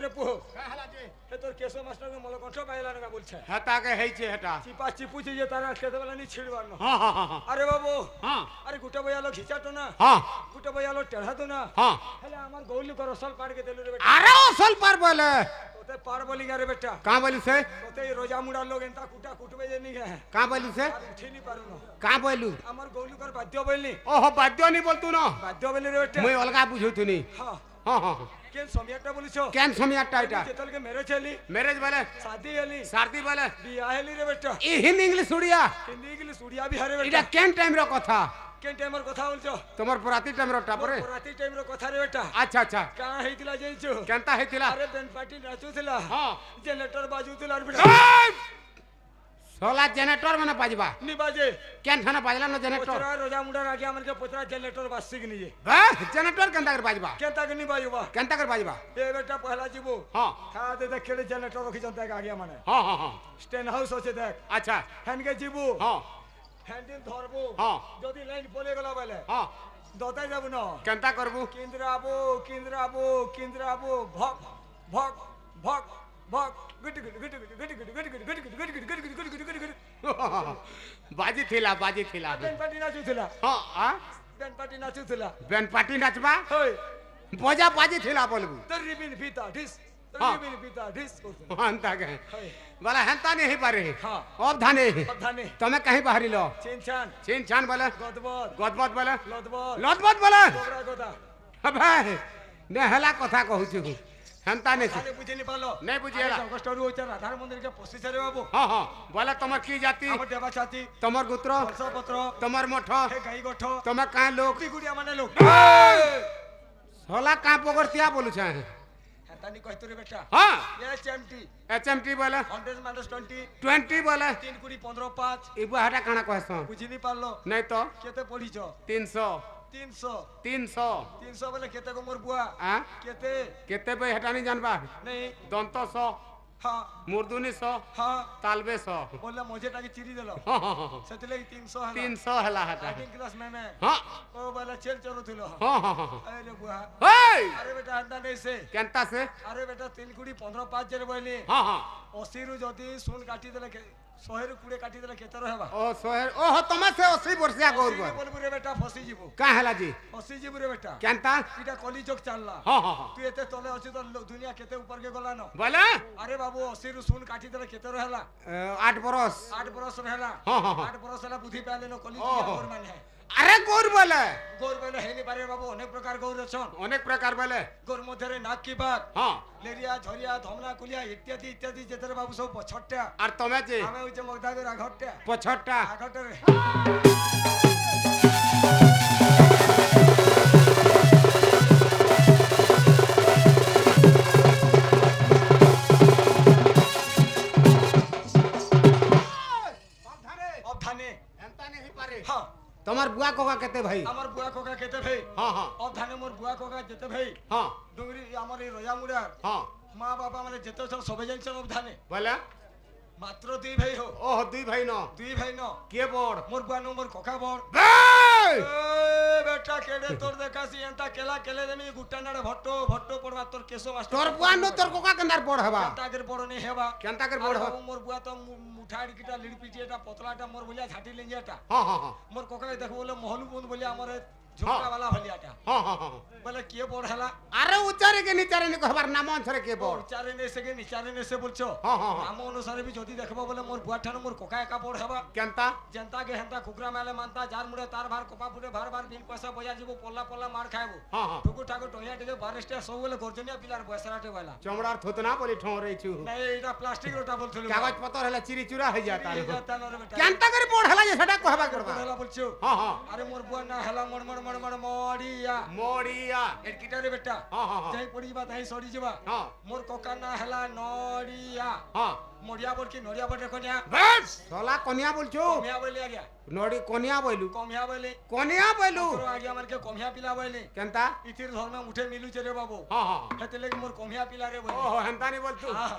রে পুহ হে তোর কেশব মাস্টার কে মল কণ্ঠ পাইলা না বলছে হেতা কে হেইছে হেটা চিপা চিপুছি যে তারা খেতে বেলা নি ছিড়বার না হ্যাঁ হ্যাঁ আরে বাবু হ্যাঁ আরে গুটা বইয়ালো ঘিচাটো না হ্যাঁ গুটা বইয়ালো টেঢ়াতো না হ্যাঁ হেলে আমার গৌলি কর অসল পাড় কে দেলু রে বেটা আরে অসল পার বলে তোতে পার বলি রে বেটা কা বলি সে তোতে রোজা মুড়া লোক এন্তা কুটা কুটবে যে নি গে কা বলি সে উঠিনি পারু না কা বলু আমার গৌলি কর বাদ্য বলনি ওহো বাদ্য নি বলতু না বাদ্য বলি রে বেটা মুই অলগা বুঝুতুনি হ্যাঁ হ্যাঁ হ্যাঁ কেন সমিয়াটা বলিছো কেন সমিয়াটা এটা যেতলকে ম্যারেজ হেলি ম্যারেজ বলে शादी हेली শাদি বলে বিয়া হেলি রে বেটা ই হিন্দি ইংলিশ উড়িয়া হিন্দি ইংলিশ উড়িয়া বি হারে এটা বেটা কেন টাইম র কথা কেন টাইমর কথা বলছো তোমার পরাতি টাইম র টাপরে রাতি টাইমর কথা রে বেটা আচ্ছা আচ্ছা কা হেইতিলা যাইছো কেনতা হেতিলা আরে বেন পার্টি নাচুছিলা হ্যাঁ জেনারেটর বাজুছিলা আর বেটা সোলা জেনারেটর মানে বাজবা নি বাজে কেন থানা বাজলা না জেনারেটর পচরা রোজা মুড়ার আগে আমাকে পচরা জেনারেটর বাজছে কি নিয়ে হ্যাঁ জেনারেটর কেনতা করে বাজবা কেনতা কি নি বাজবা কেনতা করে বাজবা এ বেটা পহলা জীবো হ্যাঁ খা দে দেখ কেড়ে জেনারেটর রখি জনতা আগে মানে হ্যাঁ হ্যাঁ হ্যাঁ স্ট্যান্ড হাউস আছে দেখ আচ্ছা হ্যানকে জীবো হ্যাঁ হ্যান্ডেল ধরবো হ্যাঁ যদি লাইন পড়ে গেল বলে হ্যাঁ দতাই যাব না কেনতা করবু কেন্দ্রাবো কেন্দ্রাবো কেন্দ্রাবো ভক ভক ভক ভক গুটি গুটি গুটি গুটি গুটি গুটি গুটি গুটি গুটি গুটি গুটি গুটি গুটি গুটি গুটি বাজি থিলা বেন পার্টি নাচুছিলা হ্যাঁ হ্যাঁ বেন পার্টি নাচুছিলা বেন পার্টি নাচবা হই বজা বাজি থিলা বলবু তোর রিবিন ফিতা ঢিস তোর হ্যাঁ। রিবিন ফিতা ঢিস করছিস হন্তা কে হই বলে হেনতা नहीं पारे हाँ। अब धाने ধানে তুমি कहीं बाहरी लो চিনছান चीन चान बोले গদবদ गदबद बोले লদবদ लदबद बोले কোবরা গদা अबे ने हला कथा कहूछु हेनता नहीं তাহলে বুঝে নি পারলো नहीं बुझिएला অগস্টরু হইছে রাধার মন্দিরকে পশিছে রে বাবু हाँ हाँ बोले तुम्हार की जाति আমার দেবা ছাতি तुम्हार गोत्र বংশপত্র तुम्हार मठ হে গাই গঠ तुम्हार कहाँ लोग গুড়িয়া মানে লোক सोला कहाँ पकड़तिया बोलू छे হেতানি কইতো রে বেটা हाँ এচএমটি एचएमटी बोले 100 माइनस 20 20 बोले 3 কুড়ি 15 5 इबा हटा काना कहसन বুঝিনি পারলো नहीं तो কেতে পড়িছ 300 300 300 300 বলে কেতে গো মোর বুয়া हाँ কেতে केते पे हटा नहीं जानबा নেই दंत 100 হ্যাঁ मुर्दुनी 100 হ্যাঁ तालबे 100 বললা মজেটাকে চিরি দিল हाँ हाँ हाँ সেতলে 300 হলা 300 हला हटा 18 ক্লাস মে हाँ ও বলে চেল চলুছিল हाँ हाँ हाँ আরে বুয়া हे আরে বেটা আন্ডা নেই সে केनता से আরে বেটা 3 কুড়ি 15 5 জের বইলি हाँ हाँ 80 রু যদি সুন কাটি দেলে 100 রু কুড়ে কাটি দেলে কেতে রহবা ओ सोहेर ओ हो तमा से 80 वर्षिया गौरव বলবু রে বেটা ফসি যাব का हला जी ফসি যাব রে বেটা केनता এটা কলি যোগ চাললা हाँ हाँ हाँ তুই এতে তলে অছি তো দুনিয়া কেতে উপর কে গলা ন बोले আরে বাবু 80 রু সুন কাটি দেলে কেতে রহলা 8 बरस 8 বরস রহলা हाँ हाँ हाँ 8 বরস হলা বুদ্ধি পালে ন কলি ओहो। যোগ মানে अरे गौर बोले গৌর বলে হেনি পারে বাবু অনেক প্রকার গৌর আছেন अनेक प्रकार बोले গৌর মধ্যে নাক কি বাত हाँ লেরিয়া ঝরিয়া ধমনা কুলিয়া ইত্যাদি ইত্যাদি যেতে বাবু সব পছটটা और तमे जी আমি হইছে মগদাগের আগটটা पछटा আগটরে অবধানে एंता नहीं पारे হ্যাঁ তোমার বুয়া কোকা কেতে ভাই আমার বুয়া কোকা কেতে ভাই हाँ हाँ অবধানে মোর বুয়া কোকা যেতে ভাই हाँ ডুঙ্গরি আমার এই রজা মুড়ার हाँ মা বাবা মানে যেতে সব সবে জানছেন অবধানে बोले মাত্র দুই ভাই হো ओह दुई भाई न দুই ভাই ন के बोर মোর বুয়া নো মোর কোকা বড় बे এ বেটা কেডে তোর দেখাসি এন্তা কেলা কেলে দেমি গুটানাড়ে ভট্টো ভট্টো পড়বা তোর কেশো মাস্টার তোর বুয়া ন তোর কোকা কেন্দার বড় হবা তাগের বড় নেই হেবা কেনতা করে বড় হবা আর মোর বুয়া তো মুঠাড়ি কিটা লিড় পিটিটা পতলাটা মোর বলিয়া ঝাটি লেঞ্জাটা हाँ हाँ हाँ মোর কোকাকে দেখো বলে মহলু বন্ধ বলে আমার ঝুমকা वाला হলিয়াটা हाँ हाँ हाँ বলে কে বড় হেলা अरे उचारे के निचारे नि कहबार नाम अनुसार के बोर চারে নেসে কে নিচারে নেসে বলছো हाँ हाँ हाँ নাম অনুসারে বি যদি দেখবা বলে মোর বুয়া ঠানো মোর কোকা একা বড় হেবা केनता जनता के हेंता कुकरा मेले मानता जार मुड़े तार भार कोपा फुटे भार भार बिन पैसा बजा जीवो पोल्ला पोल्ला मार खाएबो हाँ हाँ ठुकु ठाकु टोया टिके बारिस्टे सब बोले गर्जनिया पिलार बसराटे वाला चमड़ार थोतना बोली ठों रही छु नहीं एटा प्लास्टिक रोटा बोलथलु कागज पत्र हला चिरी चुरा हो जाता है जाता न रे बेटा केनता करे बोर हला जे सेटा कहबा करबा हेला बोलछो हाँ हाँ अरे मोर बुआ ना हेला मड़ मड़ मड़ मड़ मोड़िया मोड़िया एट किटा रे बेटा हाँ हाँ हाँ जाई पड़ी बा ताई सड़ी जबा हाँ मोर कोका ना हेला नड़िया हाँ मोड़िया बोल की नड़िया बोल रखनिया बस सोला कोनिया बोल छु कमिया बोले आ गया नोड़ी कोनिया बोलू कमिया बोले कोनिया बोलू तो आ गया मन के कमिया पिला बोले केनता इतिर धर्म में मुठे मिलू रे बाबू हाँ हाँ हेते लेके मोर कमिया पिला रे बोले ओहो हेनता नहीं बोल तू हाँ।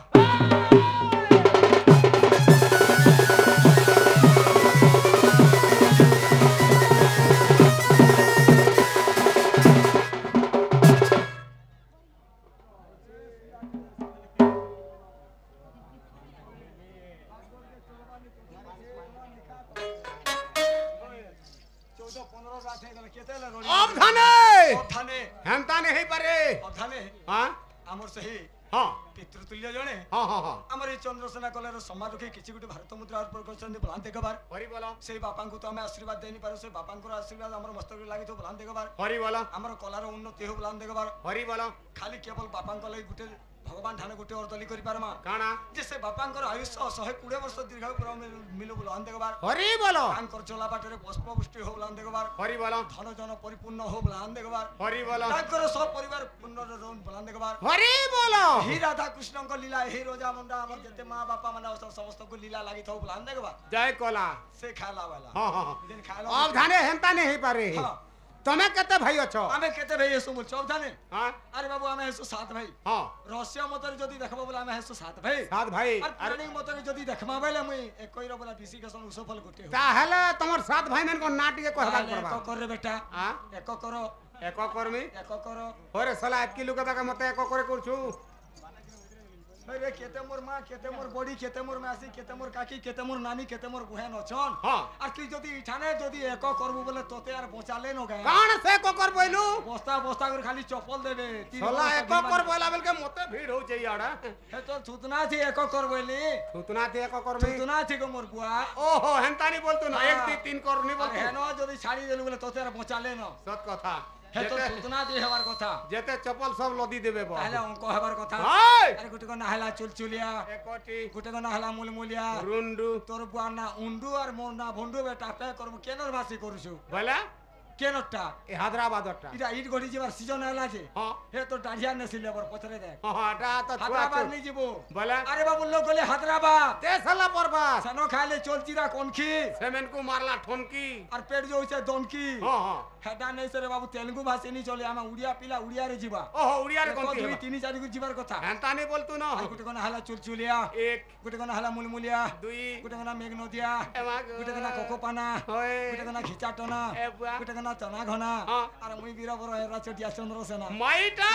हां आमर सही हां पितृतुल्य जणे हां हां हां आमर ए चंद्रसेना कलेर समाज रखी किछि गुटे भारत मुद्रा अर्पण करछन बलान देखबार हरि बोला से बापा को तो हमें आशीर्वाद देनी पारो से बापा को आशीर्वाद हमर मस्तक रे लागि तो बलान देखबार हरि बोला हमर कलार उन्नति हो बलान देखबार हरि बोला खाली केवल बापा को लागि गुटे भगवान ठाने गुटे अर्दली करि पारमा काना जे से बापा को आयुष्य 120 वर्ष दीर्घायु पर मिलो बलान देखबार हरि बोला कांकर चला बाटरे पुष्प पुष्टि हो बलान देखबार हरि बोला धन जन परिपूर्ण हो बलान देखबार हरि बोला ताकर सब परिवार पूर्ण रन बलान देखबार हरि बोला ही राधा कृष्ण को लीला ही रोजा मुंडा हमर जते मां बापा माने समस्त को लीला लागि थौ बलान देखबार जय कोला से खाला वाला हां हां दिन खाला अब धाने हेंता नहीं हे पारे हां तमे केते भाई अछो आमे केते भाई एसो बोल चौधाने हां अरे बाबू आमे एसो सात भाई हां रहस्य मतरे जदी देखबो बोला आमे एसो सात भाई सात भाई और प्राणी मतरे जदी देखमा बेले मुई एकई रो बोला बिसी के सन उसफल गोटे हो ताहले तमर सात भाई मन को नाटिके कहबा करबा एको कर रे बेटा हां एको करो एको कर्मी एको करो होरे साला एतकी लोक का मते एको करे करछु अरे केते मोर मां केते मोर बड़ी केते मोर मासी केते मोर काकी केते मोर नानी केते मोर बहन अछन हां और तू जदी इठाने जदी एको करबो बोले तोते यार बचाले न गए कान से एको कर बोइलु बस्ता बस्ता कर खाली चप्पल देबे साला एको कर बोइला बेल के मते भीड़ हो जई आड़ा हे तो छुतना थी एको कर बोइली सुतना थे एको कर्मी छुतना थी को मोर बुआ ओहो हेंता नहीं बोलतु ना एक दी तीन कर नहीं बोलतु हेनो जदी छाड़ी देलु बोले तोते यार बचाले न सत कथा हे तो छुतना थी हेबार कथा जेते चप्पल सब लदी देबे बा पहले उनको हेबार कथा हाय अरे गुटे को नहला चुलचुलिया एकोटी गुटे को नहला मुलमुलिया रुंडू तोर बुआ ना उंडू और मोर ना भंडू बेटा पे करम केनर भाषी करूछु बोला केनरटा ए हैदराबादटा इटा इट गडी जीवार सीजन आला जे हां हे तो डाढ़िया नेसी लेबर पचरे दे हां टा तो छुआ हैदराबाद नहीं जीवो बोला अरे बाबू लोग गले हैदराबाद ते साला बर्बाद सनो खाले चोलचिरा कोनखी सेमेन को मारला ठोनकी और पेट जो होइছে दोनकी हां हां हेडा नहीं से रे बाबू तेलुगु भाषा नहीं चले आमा उड़िया पिला उड़िया रे जीवा ओहो उड़िया रे एको कोनकी दुई तीन चार गु जीवार कथा हेंता नहीं बोलतु ना गुटे को नहला चुलचुलिया एक गुटे को नहला मुलमुलिया दुई गुटे को ना मेघनदिया एमा गुटे को ना कोकोपाना होय गुटे को ना खिचाटना ए बुआ गुटे को ना चना घना हां अरे मुई वीर बर एरा चटिया चंद्र सेना माइटा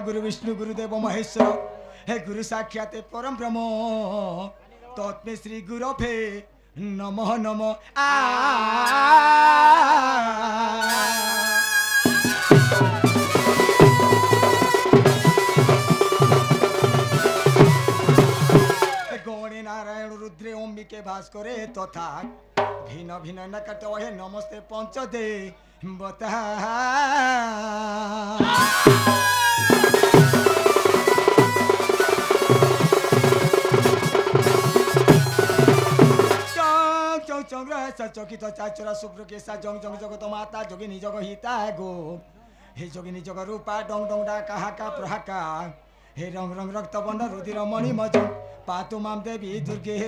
गुरु विष्णु गुरुदेव महेश्वर हे गुरु साक्षात परम ब्रह्म तत्मे श्री गुरवे नमः नमः गौणी नारायण रुद्रे अंबिके भास्करे तथा भिन्न भिन्न नकट हे नमस्ते पंचदे बता चकित चाचरा शुभ्र केसा जंग जंग जगत माता जोगिनी जग हिता गो हे जोगिनी जग रूपा डंग डंग डा कहा का प्रहाका हे रंग रंग रक्त बंध रुधिर मणि मज पातु माम देवी दुर्गे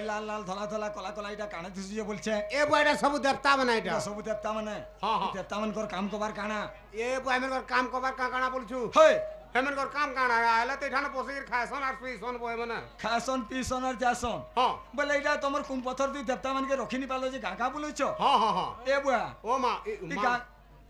लाल लाल धला धला कला कला इटा काने दिसुजे बोलछे ए बयडा सब देवता बना इटा सब देवता माने हां हां देवता मन कर काम कबार काना ए बय मन कर काम कबार काना बोलछु हे हेमन कर काम काना आले ते ठाने पोसिर खायसन आर पीसन बय मने खायसन पीसन आर जासन हां बोले इटा तमर कुम पत्थर दि देवता मन के रखिनी पालो जे गागा बोलछो हां हां हां ए बुआ ओ मा गा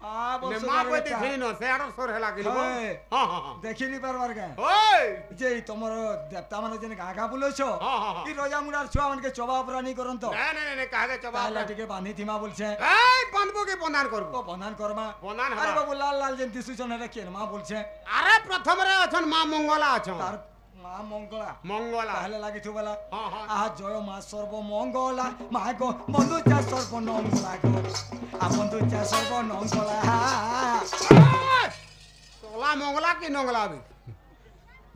आ নে বলছো মা রে বই বেটা। দেখি ন সে আরো সর হেলা গিলব হ্যাঁ। হ্যাঁ হ্যাঁ হ্যাঁ দেখিনি পারবার কে ওই যে তোমার দেবতা মানে যেন গাগা বুলেছো হ্যাঁ হ্যাঁ এই রজা মুড়ার ছুয়া মানকে চবা প্রাণী করন তো না না না কাগে চবা তাহলে টিকে বাঁধি থিমা বলছে এই বাঁধবো কি বনান করব ও বনান করমা বনান আরে হবা বাবু লাল লাল যেন দিশুছন এটা কেন মা বলছে আরে প্রথমরে আছন মা মঙ্গলা আছন তার মা মঙ্গলা মঙ্গলা তাহলে লাগিথু বলা হ্যাঁ হ্যাঁ আহা জয় মা সর্বমঙ্গলা মা গো বন্ধু চা সর্বনঙ্গলা গো আ বন্ধু চা সর্বনঙ্গলা তোলা মঙ্গলা কি নঙ্গলা আবি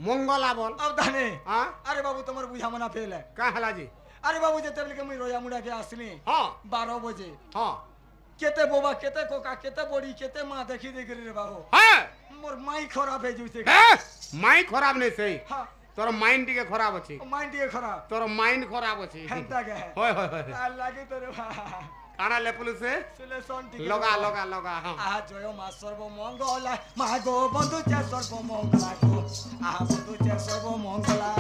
মঙ্গলা বল আবদানে হ্যাঁ আরে বাবু তোমার বুঝা মনা ফেলে কা হেলা জি আরে বাবু যেতে মুই রজা মুড়াকে আসনি হ্যাঁ 12 বজে হ্যাঁ কেতে বোবা কেতে কোকা কেতে বড়ি কেতে মা দেখি দেখি রে বাবু হ্যাঁ মোর মাই খারাপ হয়ে যাইছে মাই খারাপ নেই সেই হ্যাঁ তোর মাইন্ড টিকে খারাপ আছে মাইন্ড দিয়ে খারাপ তোর মাইন্ড খারাপ আছে হেনতা গে হয় হয় হয় আর লাগে তোরে কানা লেপুলুসে সুলেশন ঠিক লগা লগা লগা হ্যাঁ আহা জয় মা সর্বমঙ্গলা মা গো বন্ধু চা সর্বমঙ্গলা গো আহা বন্ধু চা সর্বমঙ্গলা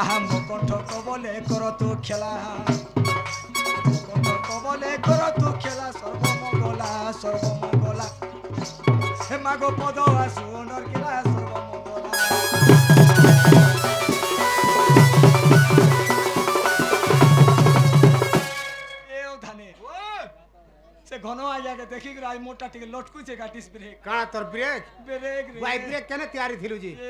আহা মুকণ্ঠ কবলে কর তু খেলা মুকণ্ঠ কবলে কর তু খেলা সর্বমঙ্গলা সর্বমঙ্গলা হে মাগো পদ আসু নর খেলা সর্বমঙ্গলা এও ধানে সে ঘন আইয়াকে দেখি আজ মোটা টিকে লটকুছে গাটিস ব্রেক কানা তোর ব্রেক ব্রেক ভাই ব্রেক কেন তৈরি থিলু জি এ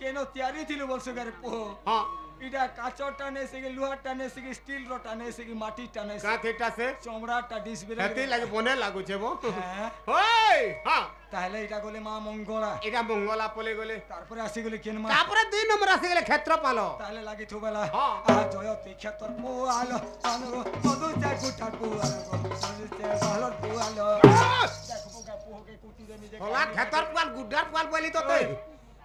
কেন তৈরি থিলু বলছো গারে পো হ্যাঁ এটা কাচর টানে সে লোহার টানে সে স্টিল র টানে সে মাটি টানে কা থেটা সে চমড়াটা ডিস ব্রেক হেতি লাগে বনে লাগুছে বো হ্যাঁ ওই হ্যাঁ তাহলে এটা গলে মা মঙ্গলা এটা মঙ্গলা পলে গলে তারপরে আসি গলে কেন মা তারপরে 2 নম্বর আসে গেলে ক্ষেত্রপাল তাহলে লাগি থুবেলা হ্যাঁ। আ জয় তীক্ষতর পো আলো আলো মধু চা কুটা পো আলো মধু চা ভালো পো আলো দেখো গা পোকে কুটি দে নিজে হলা ক্ষেত্র পাল গুডার পাল বলি তো তুই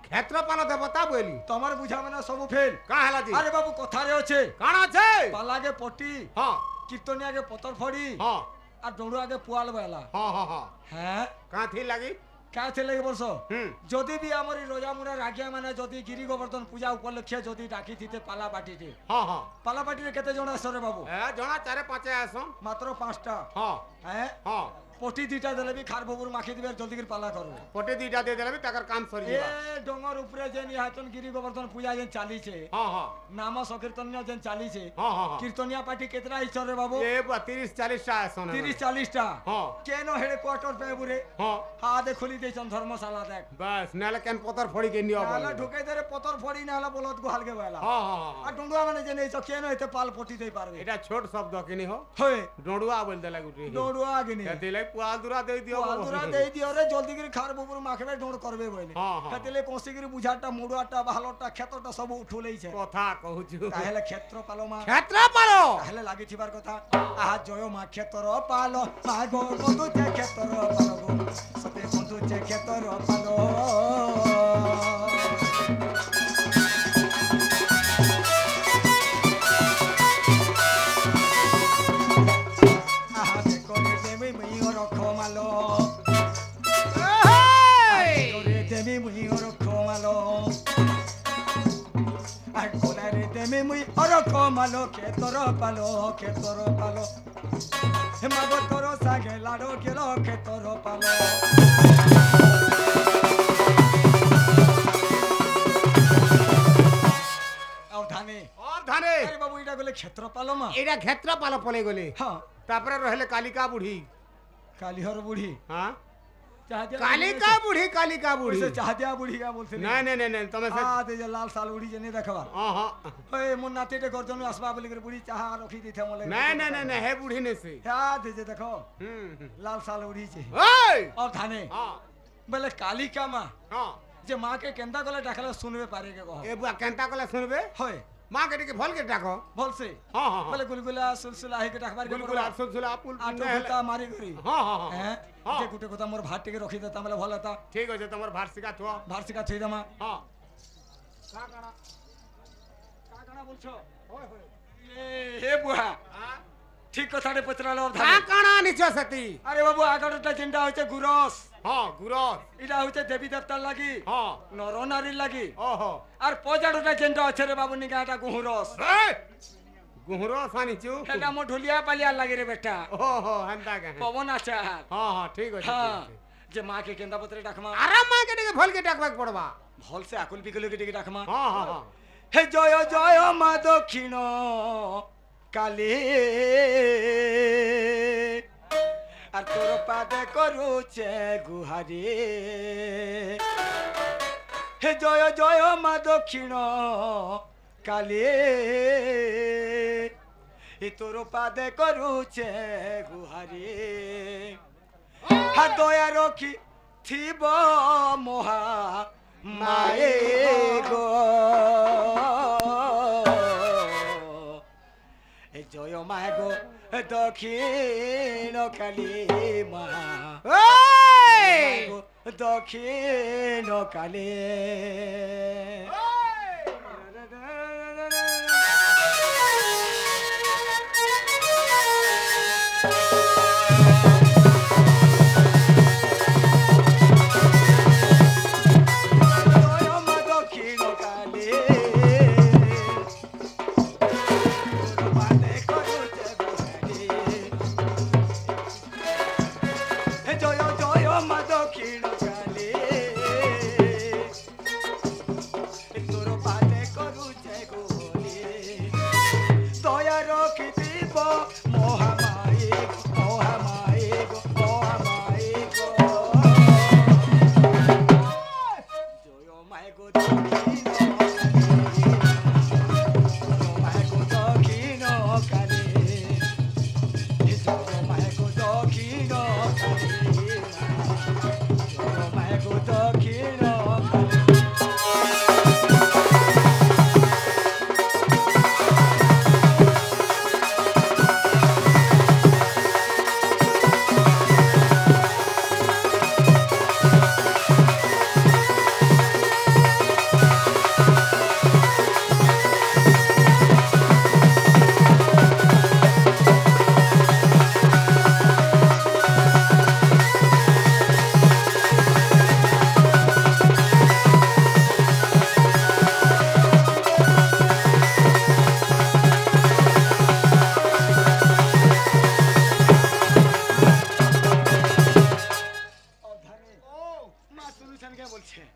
ক্ষেত্রপাল দেবতা বলি তোমার বুঝা মানে সব ফেল কা হেলা জি আরে বাবু কথারে আছে কানা আছে পালাগে পটি হ্যাঁ কীর্তনিয়াকে পতর ফড়ি হ্যাঁ আর ডোড়ু আগে পুয়াল বেলা হ্যাঁ হ্যাঁ হ্যাঁ হ্যাঁ কা থি লাগি কা ছেলে বলছ হুম যদি বি আমার রোজামুড়া রাখিয়া মানে যদি গিরি গোবর্ধন পূজা উপলক্ষে যদি ডাকি দিতে পালা বাটিতে হ্যাঁ হ্যাঁ পালা বাটিতে কেতে জন আসরে বাবু এ জনা 4-5 আসন মাত্র 5টা হ্যাঁ হ্যাঁ হ্যাঁ পটি দুইটা দিলে বি খার বাবুর মাখি দিবে জলদি করে পালা করবে পটে দুইটা দিয়ে দেলে টাকার কাম সরি এ যাবা ডঙ্গর উপরে যে নিহাতন গিরি গোবর্ধন পূজা যেন চালিছে হ্যাঁ হ্যাঁ নাম সংকীর্তন্য যেন চালিছে হ্যাঁ হ্যাঁ কীর্তনিয়া পার্টি কেতরা ইছরে বাবু এ 30-40 টা আসন 30-40টা হ্যাঁ কেন হেড়ে কোয়ার্টার পেবুরে হ্যাঁ হাতে খুলি দিয়েছেন ধর্মশালা দেখ বাস নালে কেন পতর ফড়ি কে নিও বল নাহলে ঢুকে ধরে পতর ফড়ি নাহলে বলত গোহালকে বেলা হ্যাঁ হ্যাঁ আর হ্যাঁ ডুঙ্গুয়া মানে যে নেই তো কেন এতে পাল পটি দেই পারবে এটা ছোট শব্দ কিনি হো হয়ে ডড়ুয়া বল দেলা গুটি ডোড়ুয়া আগে নেই দিলে পুয়া দুরা দেই দিও আলুরা দেই দিও রে জলদি করে খার বুবুর মাখবে ডোড় করবে বইলে হ্যাঁ, হ্যাঁ। খাতিলে কষি করে বুঝাটা মুড়াটা ভালোটা ক্ষেতটা সব উঠুলেইছে কথা কহুছু তাহলে ক্ষেত্র পালো মা ক্ষেত্রপাল তাহলে লাগিছিবার কথা আহা জয় মা ক্ষেত্র পালো মা গো বন্ধু যে ক্ষেত্র পালো গো সতে বন্ধু যে ক্ষেত্র পালো আহা দেখরে দেবী মুই রখমালো করে দেবী মুই রখমালো আর গোলারে দেবী মুই রখমালো ক্ষেত্র পালো হে মাগো তোর সাগে লাড়ো গেল ক্ষেত্র পালো আও ধানে ও ধানে আরে বাবু এটা গলে ক্ষেত্র পালো মা এটা ক্ষেত্রপাল পলে গলে হ্যাঁ তারপরে রহলে কালিকা বুড়ি কালিহর বুড়ি হ্যাঁ চাহাদিয়া কালিকা বুড়ি ওইসে চাহাদিয়া বুড়ি কা বলছিলি না না না না তুমি সে আ যে লাল সাল উড়ি জেনে দেখবা হ্যাঁ হ্যাঁ ওই মোর নাতিতে গর্জন আসবা বলি করে বুড়ি চাহা রখি দিতে মলে না না না না হে বুড়ি নে সে হ্যাঁ যে দেখো হুম হুম। লাল সাল উড়িছে ওই ও ধানে হ্যাঁ বলে কালিকা মা হ্যাঁ যে মাকে কেন্দা গলে ডাকলে শুনবে পারে কে কহ এ বুয়া কেনতা কলে শুনবে হয় মা কে টিকে ভাল কে ডাকো বলছে হ্যাঁ হ্যাঁ বলে গুলগুলা সুলসুলা হে কে ডাকবার কে গুলগুলা সুলসুলা পুল আটো গুতা মারি করি হ্যাঁ হ্যাঁ হ্যাঁ হ্যাঁ হ্যাঁ। যে গুটে কথা মোর ভাত টিকে রখি দেতা বলে ভালো তা ঠিক আছে তোমার ভার্সিকা থো ভার্সিকা থই দামা হ্যাঁ কাকানা বলছো এ হে বুয়া হ্যাঁ ঠিক কথাটা পচরালো কা অবধানে কানা নিছ সেতি আরে বাবু আগরটা যেটা হচ্ছে গুরস হ্যাঁ গুরস এটা হচ্ছে দেবী দেবতার লাগি হ্যাঁ নর নারীর লাগি ওহো আর পজাড়টা যেটা আছে রে বাবু নিগাটা গুহুরস এই গুহরস আনিছু এটা মো ঢুলিয়া পালিয়ার লাগি রে বেটা ওহো হেন্তা কে পবন আচার হ্যাঁ হ্যাঁ ঠিক আছে হ্যাঁ যে মাকে কেন্দা পত্রে ডাকমা আরাম মা কে টিকে ভলকে ডাকবাক পড়বা ভলসে আকুল পিকুলকে টিকে ডাকমা হ্যাঁ হ্যাঁ হ্যাঁ হে জয় জয় মা দক্ষিণ কালী আর তোর পাদে করুছে গুহারি হে জয় জয় মা দক্ষিণ কালী এ তোর পাদে করুছে গুহারি হা দয়া রক্ষি থিব মহা মায়ে গো এ জয় মা গো দক্ষিণ কালী মা এই গো দক্ষিণ কালী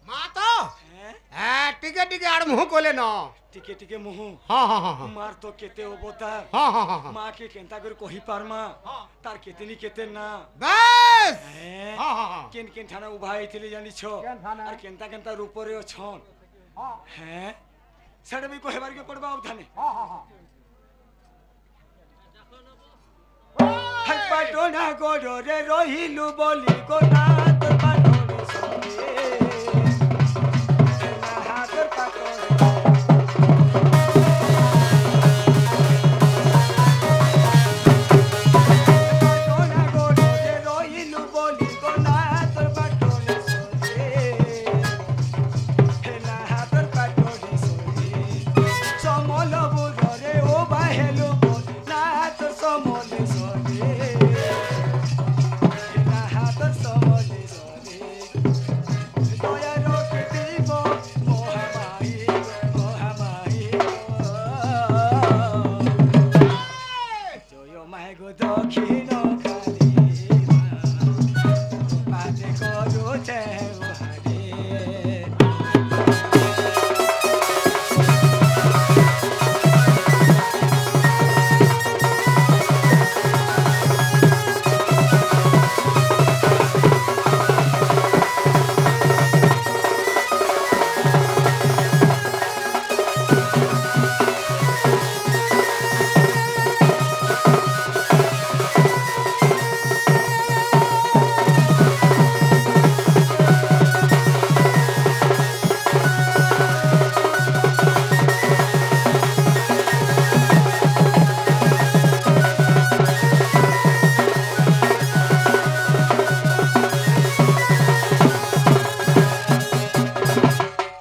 মা তো হ্যাঁ টিকে টিকে আর মুহ কোলে ন টিকে টিকে মুহু হ্যাঁ হ্যাঁ হ্যাঁ মার তো কেতে অবতার হ্যাঁ হ্যাঁ হ্যাঁ মা কে কেনতা করে কহি পারমা তার কেতেনি কেতে না বাস হ্যাঁ হ্যাঁ হ্যাঁ হ্যাঁ কেন কেন ঠানা উভা হইতিলি জানিছ কেন ঠানা? আর কেনতা কেনতা রূপরে অছন হ্যাঁ সেটা বি কহিবার কে পড়বা অবধানে হ্যাঁ হ্যাঁ হ্যাঁ হাই পাটনা গড়রে রহিলু বলি গোনা তোর পাটরে সঙ্গে না হাতর পাটরে পাটনা গড়রে রহিলু বলি গোনা তোর পাটরে সঙ্গে না হাতর পাটরে সঙ্গে সমল বুড়রে ও বাহেলু বল না তোর সমলে সঙ্গে না হাতর সমলে সঙ্গে দয়া রক্ষে দিব মহামায়ী মহামায়ী জয় মায় গো দক্ষিণ কালী মা পাতে করুছে উহারে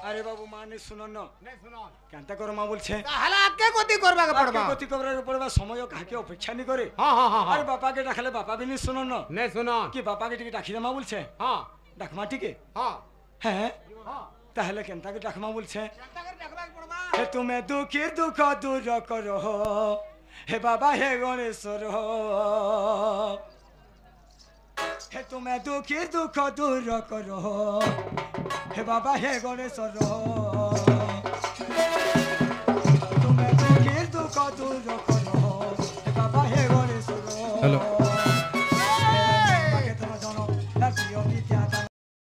আরে বাবু মানে শুনুন না নাই শুনো কেনতা করো মা বলছে তাহলে আকে গতি करबा के आके पड़बा गति करे पड़बा समय काके अपेक्षा नहीं करे हां हां हां अरे बापा के डाकले बापा भी नहीं सुनो न ने सुनो कि बापा के टिके डाकी मा बोलछे हां डाकमा टिके हां हैं हां ताहले केनता के डाकमा बोलछे केनता कर देखबा के पड़बा हे तुम्हें दुखी दुख दूर करो हे बाबा हे गणेश्वर हे तुम्हें दुखी दुख दूर करो हे बाबा हे गणेश्वर